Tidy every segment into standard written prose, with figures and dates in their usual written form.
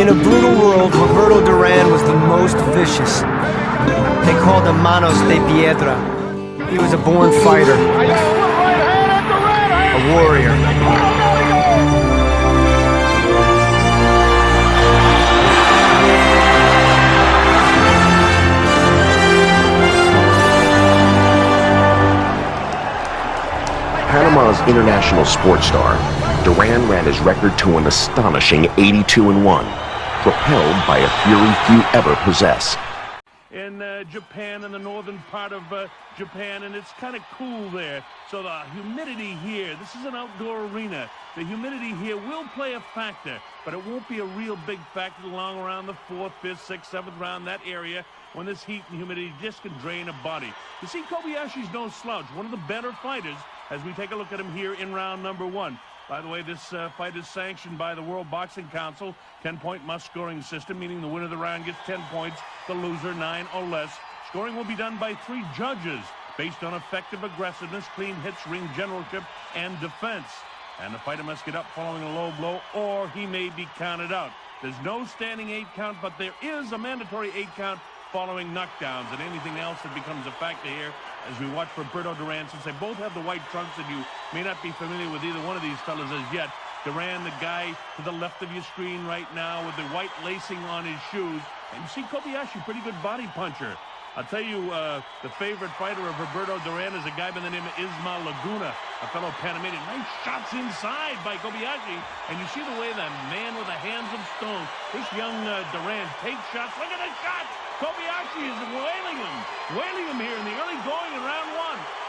In a brutal world, Roberto Duran was the most vicious. They called him Manos de Piedra. He was a born fighter, a warrior. Panama's international sports star, Duran ran his record to an astonishing 82-1, propelled by a fury few ever possess. In Japan, in the northern part of Japan, and it's kind of cool there. So the humidity here, this is an outdoor arena. The humidity here will play a factor, but it won't be a real big factor along around the 4th, 5th, 6th, 7th round, that area, when this heat and humidity just can drain a body. You see, Kobayashi's no slouch, one of the better fighters, as we take a look at him here in round number 1. By the way, this fight is sanctioned by the World Boxing Council. 10-point must-scoring system, meaning the winner of the round gets 10 points, the loser 9 or less. Scoring will be done by 3 judges based on effective aggressiveness, clean hits, ring generalship, and defense. And the fighter must get up following a low blow, or he may be counted out. There's no standing 8 count, but there is a mandatory 8 count following knockdowns, and anything else that becomes a factor here as we watch Roberto Duran, since they both have the white trunks, and you may not be familiar with either one of these fellas as yet. Duran, the guy to the left of your screen right now with the white lacing on his shoes. And you see Kobayashi, pretty good body puncher. I'll tell you, the favorite fighter of Roberto Duran is a guy by the name of Ismael Laguna, a fellow Panamanian. Nice shots inside by Kobayashi. And you see the way that man with the hands of stone, this young Duran takes shots. Look at the shots! Kobayashi is wailing him here in the early going in round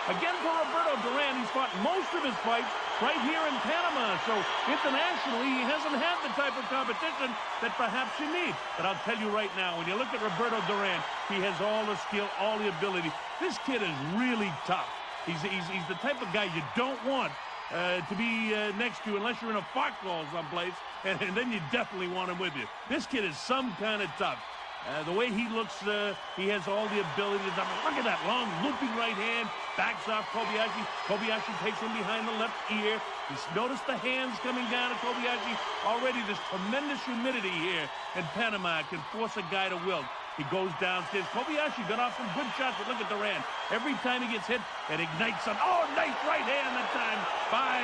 1. Again, for Roberto Duran, he's fought most of his fights right here in Panama. So internationally, he hasn't had the type of competition that perhaps you need. But I'll tell you right now, when you look at Roberto Duran, he has all the skill, all the ability. This kid is really tough. He's the type of guy you don't want to be next to you unless you're in a foxhole someplace, and then you definitely want him with you. This kid is some kind of tough. The way he looks, he has all the ability to... Look at that long looping right hand. Backs off Kobayashi. Kobayashi takes him behind the left ear. Notice the hands coming down at Kobayashi. Already this tremendous humidity here in Panama can force a guy to wilt. He goes downstairs. Kobayashi got off some good shots, but look at Duran. Every time he gets hit, it ignites some... Oh, nice right hand that time by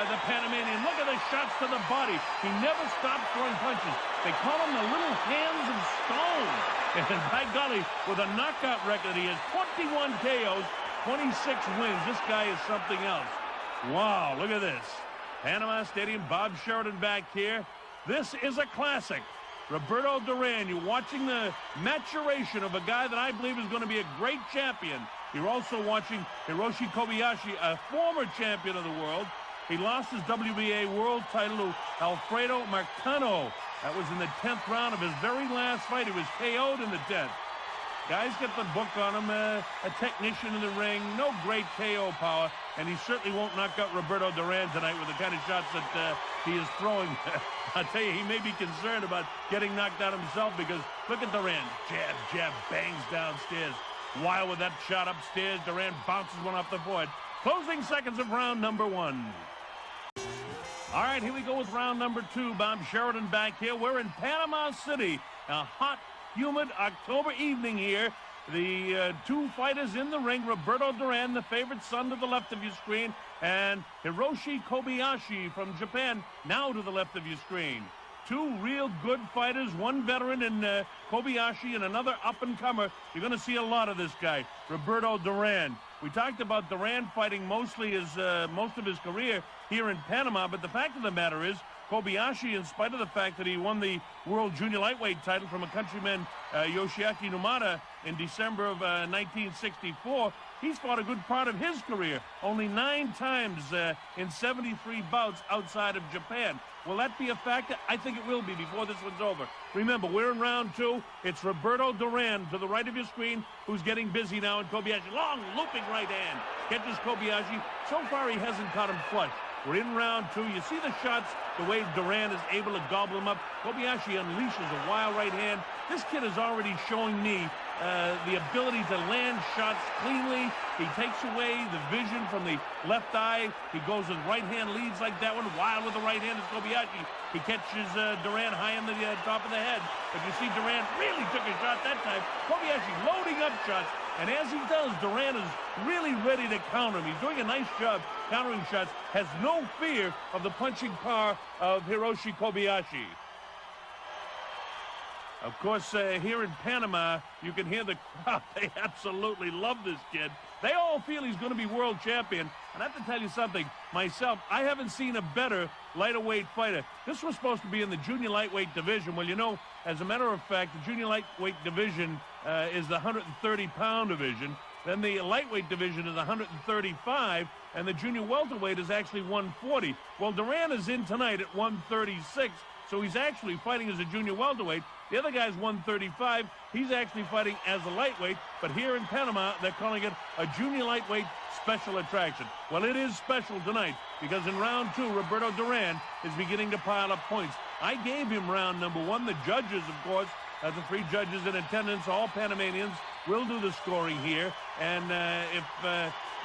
the Panamanian. Look at the shots to the body. He never stopped throwing punches. They call him the little hands of stone. And by golly, with a knockout record, he has 21 KOs, 26 wins. This guy is something else. Wow, look at this. Panama Stadium, Bob Sheridan back here. This is a classic. Roberto Duran, you're watching the maturation of a guy that I believe is going to be a great champion. You're also watching Hiroshi Kobayashi, a former champion of the world. He lost his WBA world title to Alfredo Marcano. That was in the 10th round of his very last fight. He was KO'd in the 10th. Guys get the book on him, a technician in the ring, no great KO power, and he certainly won't knock out Roberto Duran tonight with the kind of shots that he is throwing. I'll tell you, he may be concerned about getting knocked out himself because look at Duran. Jab, jab, bangs downstairs. Wild with that shot upstairs. Duran bounces one off the board. Closing seconds of round number 1. All right, here we go with round number 2. Bob Sheridan back here. We're in Panama City. A hot, humid October evening here. The 2 fighters in the ring. Roberto Duran, the favorite son, to the left of your screen, and Hiroshi Kobayashi from Japan, now to the left of your screen. 2 real good fighters, one veteran in Kobayashi and another up-and-comer. You're going to see a lot of this guy, Roberto Duran. We talked about Duran fighting most of his career here in Panama, but the fact of the matter is, Kobayashi, in spite of the fact that he won the World Junior Lightweight title from a countryman, Yoshiaki Numata, in December of 1964, he's fought a good part of his career, only 9 times in 73 bouts outside of Japan. Will that be a factor? I think it will be before this one's over. Remember, we're in round 2. It's Roberto Duran to the right of your screen, who's getting busy now, and Kobayashi, long looping right hand, catches Kobayashi. So far, he hasn't caught him flush. We're in round two. You see the shots, the way Duran is able to gobble them up. Kobayashi unleashes a wild right hand. This kid is already showing me the ability to land shots cleanly. He takes away the vision from the left eye. He goes with right hand leads like that one. Wild with the right hand is Kobayashi. He catches Duran high in the top of the head. But you see Duran really took a shot that time. Kobayashi loading up shots. And as he does, Duran is really ready to counter him. He's doing a nice job countering shots. Has no fear of the punching power of Hiroshi Kobayashi. Of course, here in Panama, you can hear the crowd. They absolutely love this kid. They all feel he's going to be world champion. And I have to tell you something, myself, I haven't seen a better lighter-weight fighter. This was supposed to be in the junior lightweight division. Well, you know, as a matter of fact, the junior lightweight division is the 130-pound division. Then the lightweight division is 135, and the junior welterweight is actually 140. Well, Duran is in tonight at 136, so he's actually fighting as a junior welterweight. The other guy's 135. He's actually fighting as a lightweight, but here in Panama, they're calling it a junior lightweight special attraction. Well, it is special tonight because in round two, Roberto Duran is beginning to pile up points. I gave him round number one. The judges, of course, the three judges in attendance, all Panamanians, will do the scoring here. And if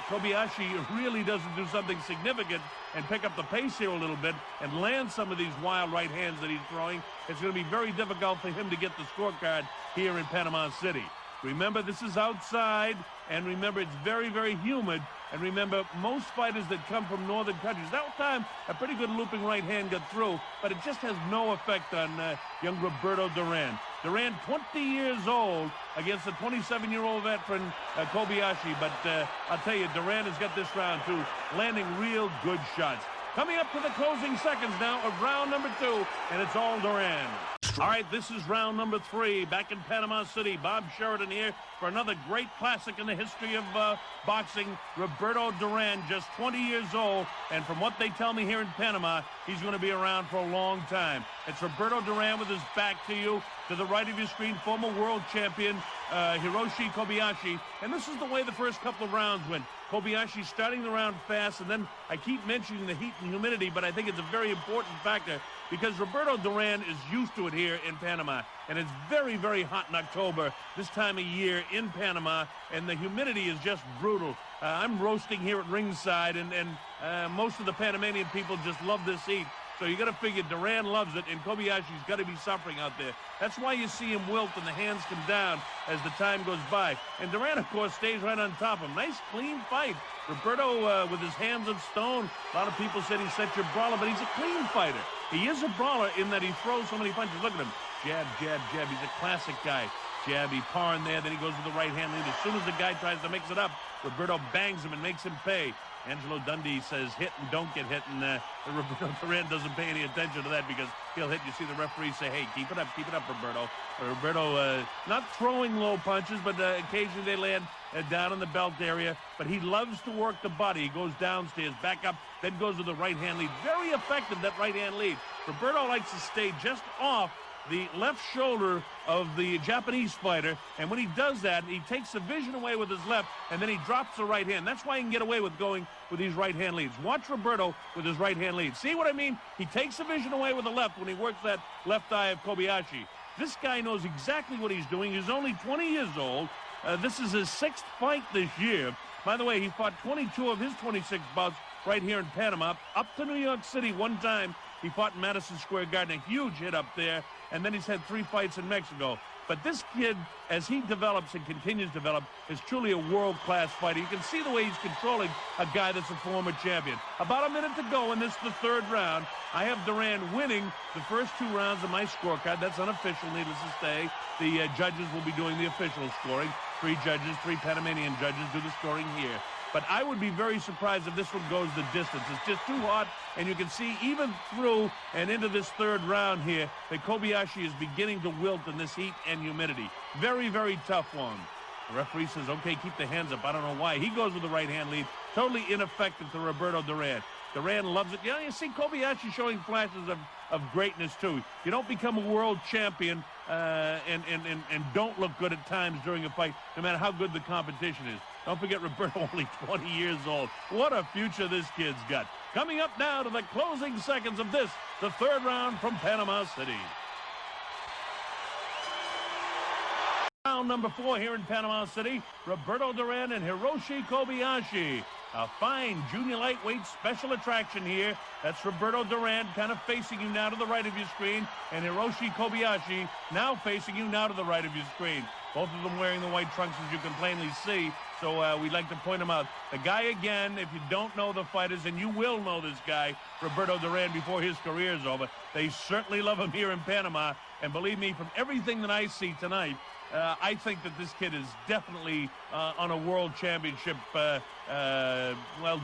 Kobayashi really doesn't do something significant and pick up the pace here a little bit and land some of these wild right hands that he's throwing, it's going to be very difficult for him to get the scorecard here in Panama City. Remember, this is outside, and remember, it's very, very humid. And remember, most fighters that come from northern countries, that time, a pretty good looping right hand got through, but it just has no effect on young Roberto Duran. Duran, 20 years old, against the 27-year-old veteran Kobayashi. But I'll tell you, Duran has got this round, too, landing real good shots. Coming up to the closing seconds now of round number two, and it's all Duran. All right, this is round number three, back in Panama City. Bob Sheridan here for another great classic in the history of boxing. Roberto Duran, just 20 years old, and from what they tell me here in Panama, he's going to be around for a long time. It's Roberto Duran with his back to you. To the right of your screen, former world champion Hiroshi Kobayashi. And this is the way the first couple of rounds went. Kobayashi starting the round fast, and then I keep mentioning the heat and humidity, but I think it's a very important factor because Roberto Duran is used to it here in Panama. And it's very, very hot in October this time of year in Panama, and the humidity is just brutal. I'm roasting here at ringside, and most of the Panamanian people just love this heat. So you got to figure Duran loves it, and Kobayashi's got to be suffering out there. That's why you see him wilt and the hands come down as the time goes by. And Duran, of course, stays right on top of him. Nice, clean fight. Roberto with his hands of stone. A lot of people said he's such a brawler, but he's a clean fighter. He is a brawler in that he throws so many punches. Look at him. Jab, jab, jab. He's a classic guy. Jab, he par in there, then he goes with the right hand lead. As soon as the guy tries to mix it up, Roberto bangs him and makes him pay. Angelo Dundee says hit and don't get hit, and Roberto Duran doesn't pay any attention to that because he'll hit. You see the referee say, hey, keep it up, Roberto. Roberto not throwing low punches, but occasionally they land down in the belt area. But he loves to work the body. He goes downstairs, back up, then goes with the right hand lead. Very effective, that right hand lead. Roberto likes to stay just off the left shoulder of the Japanese fighter, and when he does that, he takes the vision away with his left, and then he drops the right hand. That's why he can get away with going with these right hand leads. Watch Roberto with his right hand lead. See what I mean? He takes the vision away with the left when he works that left eye of Kobayashi. This guy knows exactly what he's doing. He's only 20 years old. This is his 6th fight this year. By the way, he fought 22 of his 26 bouts right here in Panama. Up to New York City one time. He fought in Madison Square Garden, a huge hit up there, and then he's had 3 fights in Mexico. But this kid, as he develops and continues to develop, is truly a world-class fighter. You can see the way he's controlling a guy that's a former champion. About a minute to go, and this is the 3rd round. I have Duran winning the first 2 rounds of my scorecard. That's unofficial, needless to say. The judges will be doing the official scoring. 3 judges, 3 Panamanian judges do the scoring here. But I would be very surprised if this one goes the distance. It's just too hot, and you can see even through and into this 3rd round here that Kobayashi is beginning to wilt in this heat and humidity. Very, very tough one. The referee says, okay, keep the hands up. I don't know why. He goes with the right hand lead. Totally ineffective to Roberto Duran. Duran loves it. You know, you see Kobayashi showing flashes of greatness, too. You don't become a world champion and don't look good at times during a fight, no matter how good the competition is. Don't forget Roberto, only 20 years old. What a future this kid's got. Coming up now to the closing seconds of this, the third round from Panama City. Round number 4 here in Panama City, Roberto Duran and Hiroshi Kobayashi. A fine junior lightweight special attraction here. That's Roberto Duran kind of facing you now to the right of your screen, and Hiroshi Kobayashi now facing you now to the right of your screen. Both of them wearing the white trunks, as you can plainly see. So we'd like to point them out. The guy, again, if you don't know the fighters, and you will know this guy, Roberto Duran, before his career is over, they certainly love him here in Panama. And believe me, from everything that I see tonight, I think that this kid is definitely on a world championship,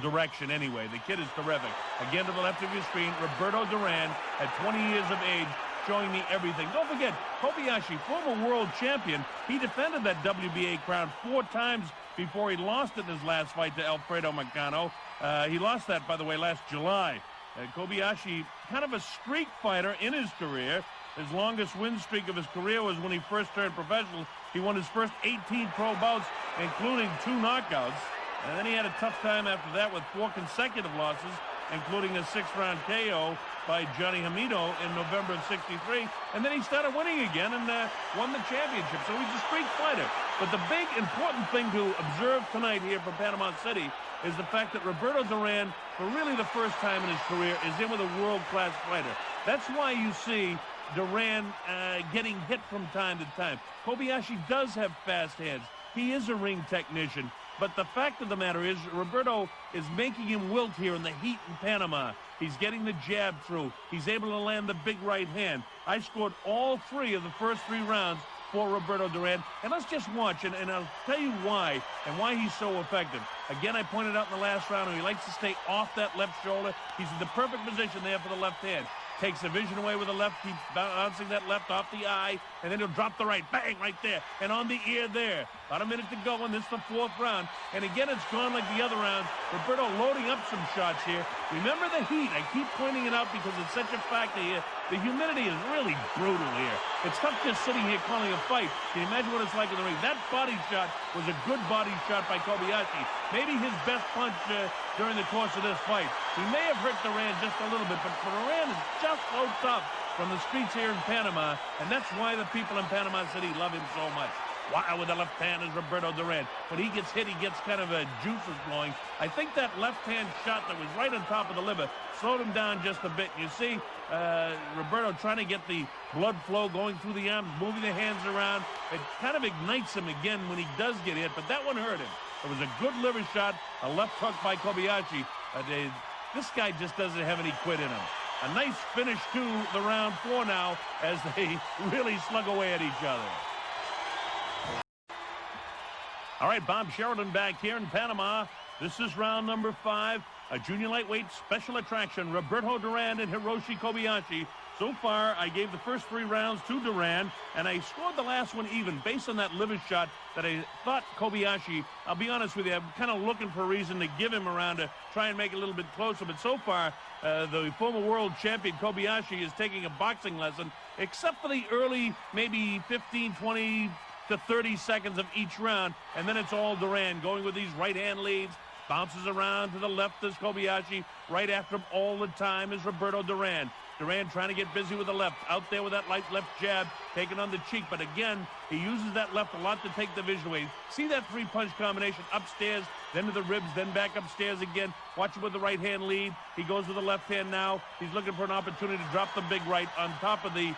direction anyway. The kid is terrific. Again, to the left of your screen, Roberto Duran, at 20 years of age, showing me everything. Don't forget, Kobayashi, former world champion, he defended that WBA crown 4 times before he lost it in his last fight to Alfredo Macano. He lost that, by the way, last July. Kobayashi, kind of a streak fighter in his career. His longest win streak of his career was when he first turned professional. He won his first 18 pro bouts, including 2 knockouts. And then he had a tough time after that with 4 consecutive losses, including a 6-round KO by Johnny Hamido in November of '63. And then he started winning again and won the championship. So he's a streak fighter. But the big important thing to observe tonight here from Panama City is the fact that Roberto Duran, for really the first time in his career, is in with a world-class fighter. That's why you see Duran getting hit from time to time. Kobayashi does have fast hands. He is a ring technician. But the fact of the matter is, Roberto is making him wilt here in the heat in Panama. He's getting the jab through. He's able to land the big right hand. I scored all 3 of the first 3 rounds for Roberto Duran. And let's just watch, and I'll tell you why, and why he's so effective. Again, I pointed out in the last round, he likes to stay off that left shoulder. He's in the perfect position there for the left hand. Takes the vision away with the left, keeps bouncing that left off the eye, and then he'll drop the right, bang, right there, and on the ear there. About a minute to go, and this is the 4th round. And again, it's gone like the other rounds. Roberto loading up some shots here. Remember the heat. I keep pointing it out because it's such a factor here. The humidity is really brutal here. It's tough just sitting here calling a fight. Can you imagine what it's like in the ring? That body shot was a good body shot by Kobayashi. Maybe his best punch during the course of this fight. He may have hurt Duran just a little bit, but Duran is just so tough from the streets here in Panama, and that's why the people in Panama City love him so much. Wow, with the left hand is Roberto Duran. When he gets hit, he gets kind of a juices flowing. I think that left-hand shot that was right on top of the liver slowed him down just a bit. You see Roberto trying to get the blood flow going through the arms, moving the hands around. It kind of ignites him again when he does get hit, but that one hurt him. It was a good liver shot, a left hook by Kobayashi. This guy just doesn't have any quit in him. A nice finish to the round 4 now as they really slug away at each other. All right, Bob Sheridan back here in Panama. This is round number 5. A junior lightweight special attraction, Roberto Duran and Hiroshi Kobayashi. So far, I gave the first 3 rounds to Duran, and I scored the last one even based on that liver shot that I thought Kobayashi, I'll be honest with you, I'm kind of looking for a reason to give him around to try and make it a little bit closer. But so far, the former world champion Kobayashi is taking a boxing lesson, except for the early maybe 15, 20 to 30 seconds of each round, and then it's all Duran going with these right-hand leads. Bounces around to the left as Kobayashi. Right after him all the time is Roberto Duran. Duran trying to get busy with the left. Out there with that light left jab, taking on the cheek. But again, he uses that left a lot to take the vision away. See that 3-punch combination upstairs, then to the ribs, then back upstairs again. Watch it with the right hand lead. He goes with the left hand now. He's looking for an opportunity to drop the big right on top of the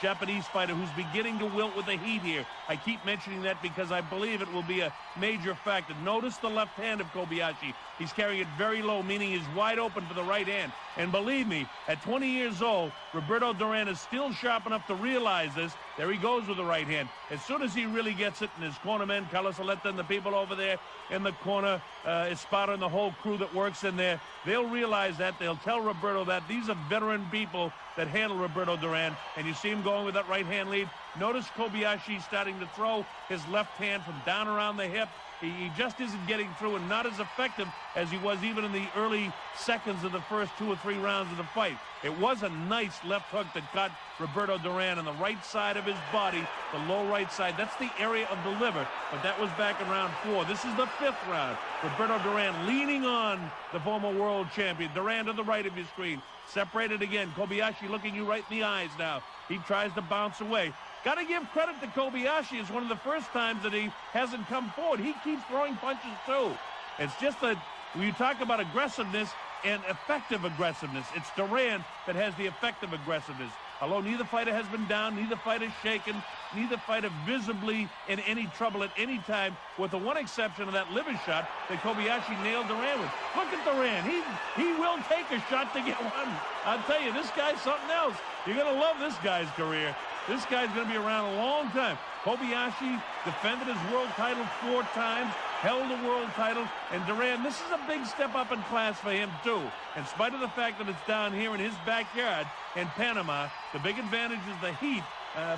Japanese fighter who's beginning to wilt with the heat here. I keep mentioning that because I believe it will be a major factor. Notice the left hand of Kobayashi. He's carrying it very low, meaning he's wide open for the right hand. And believe me, at 20 years old, Roberto Duran is still sharp enough to realize this. There he goes with the right hand. As soon as he really gets it, and his corner men, Carlos Aleta and the people over there in the corner, Espada and the whole crew that works in there, they'll realize that. They'll tell Roberto that. These are veteran people that handle Roberto Duran. And you see him going with that right hand lead. Notice Kobayashi starting to throw his left hand from down around the hip He just isn't getting through and not as effective as he was even in the early seconds of the first 2 or 3 rounds of the fight. It was a nice left hook that caught Roberto Duran on the right side of his body, the low right side. That's the area of the liver, but that was back in round 4. This is the 5th round. Roberto Duran leaning on the former world champion. Duran to the right of your screen. Separated again. Kobayashi looking you right in the eyes now. He tries to bounce away. Got to give credit to Kobayashi. It's one of the first times that he hasn't come forward. He keeps throwing punches too. It's just that when you talk about aggressiveness and effective aggressiveness, it's Duran that has the effective aggressiveness. Although neither fighter has been down, neither fighter shaken, neither fighter visibly in any trouble at any time, with the one exception of that liver shot that Kobayashi nailed Duran with. Look at Duran. He will take a shot to get one. I'll tell you, this guy's something else. You're going to love this guy's career. This guy's going to be around a long time. Kobayashi defended his world title 4 times, held the world title, and Duran, this is a big step up in class for him too. In spite of the fact that it's down here in his backyard in Panama, the big advantage is the heat.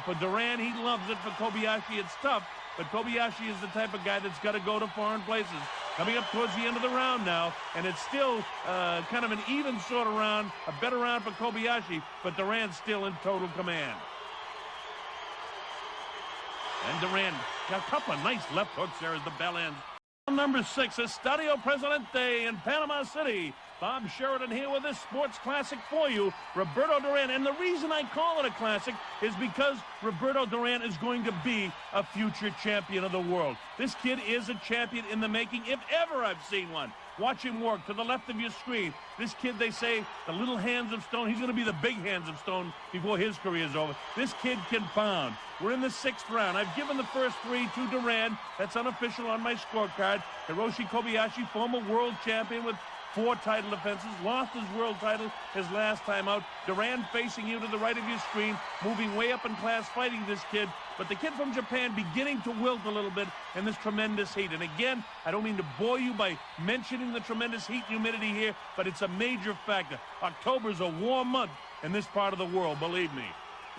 For Duran, he loves it. For Kobayashi, it's tough, but Kobayashi is the type of guy that's got to go to foreign places. Coming up towards the end of the round now, and it's still kind of an even sort of round, a better round for Kobayashi, but Duran's still in total command. And Duran got a couple of nice left hooks there as the bell ends. Number 6, Estadio Presidente in Panama City. Bob Sheridan here with this sports classic for you, Roberto Duran. And the reason I call it a classic is because Roberto Duran is going to be a future champion of the world. This kid is a champion in the making, if ever I've seen one. Watch him work to the left of your screen. This kid, they say, the little hands of stone. He's going to be the big hands of stone before his career is over. This kid can pound. We're in the 6th round. I've given the first 3 to Duran. That's unofficial on my scorecard. Hiroshi Kobayashi, former world champion with 4 title defenses, lost his world title his last time out. Duran facing you to the right of your screen, moving way up in class, fighting this kid. But the kid from Japan beginning to wilt a little bit in this tremendous heat. And again, I don't mean to bore you by mentioning the tremendous heat and humidity here, but it's a major factor. October's a warm month in this part of the world, believe me.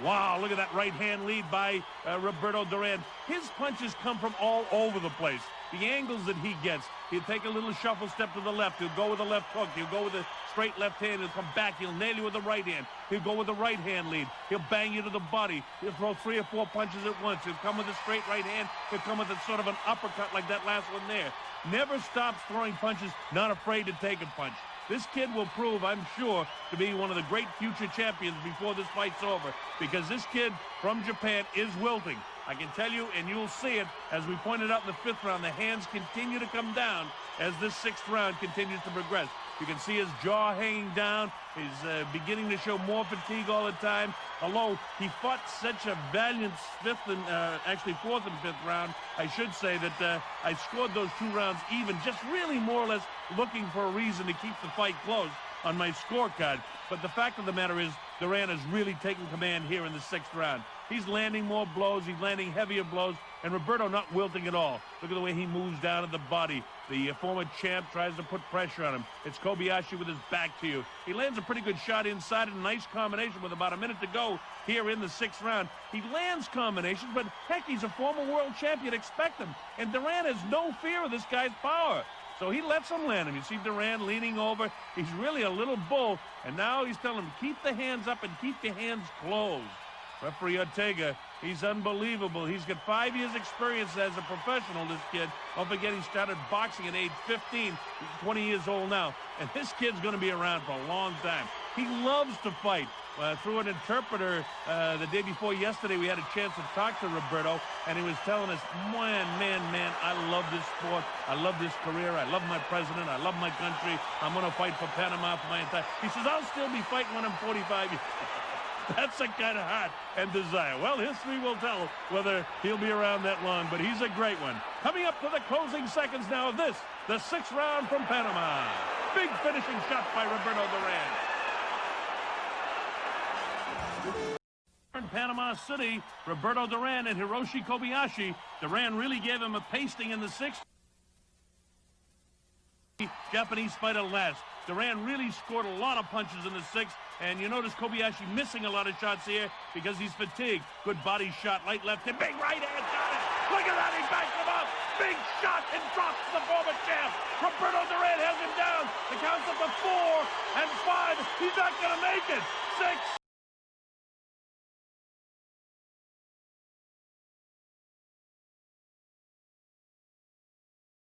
Wow, look at that right hand lead by Roberto Duran. His punches come from all over the place. The angles that he gets, he'll take a little shuffle step to the left. He'll go with a left hook. He'll go with a straight left hand. He'll come back. He'll nail you with the right hand. He'll go with the right hand lead. He'll bang you to the body. He'll throw 3 or 4 punches at once. He'll come with a straight right hand. He'll come with a sort of an uppercut like that last one there. Never stops throwing punches, not afraid to take a punch. This kid will prove, I'm sure, to be one of the great future champions before this fight's over, because this kid from Japan is wilting. I can tell you, and you'll see it, as we pointed out in the 5th round, the hands continue to come down as this 6th round continues to progress. You can see his jaw hanging down. He's beginning to show more fatigue all the time. Although he fought such a valiant 4th and 5th round, I should say that I scored those 2 rounds even, just really more or less looking for a reason to keep the fight close on my scorecard. But the fact of the matter is, Duran is really taking command here in the 6th round. He's landing more blows. He's landing heavier blows. And Roberto not wilting at all. Look at the way he moves down at the body. The former champ tries to put pressure on him. It's Kobayashi with his back to you. He lands a pretty good shot inside, and a nice combination with about a minute to go here in the 6th round. He lands combinations, but heck, he's a former world champion. Expect him. And Duran has no fear of this guy's power. So he lets him land him. You see Duran leaning over. He's really a little bull. And now he's telling him, keep the hands up and keep your hands closed. Referee Ortega, he's unbelievable. He's got 5 years experience as a professional, this kid. Don't forget he started boxing at age 15. He's 20 years old now. And this kid's going to be around for a long time. He loves to fight. Through an interpreter the day before yesterday, we had a chance to talk to Roberto, and he was telling us, man, I love this sport. I love this career. I love my president. I love my country. I'm going to fight for Panama for my entire... He says, I'll still be fighting when I'm 45 years old. That's the kind of heart and desire. Well, history will tell whether he'll be around that long, but he's a great one. Coming up to the closing seconds now of this, the 6th round from Panama. Big finishing shot by Roberto Duran. In Panama City, Roberto Duran and Hiroshi Kobayashi. Duran really gave him a pasting in the 6th. Japanese fighter last. Duran really scored a lot of punches in the 6th, and you notice Kobayashi missing a lot of shots here because he's fatigued. Good body shot, light left, and big right hand, got it! Look at that, he backs him up. Big shot and drops the former champ. Roberto Duran has him down. The count's up to 4 and 5. He's not going to make it. 6.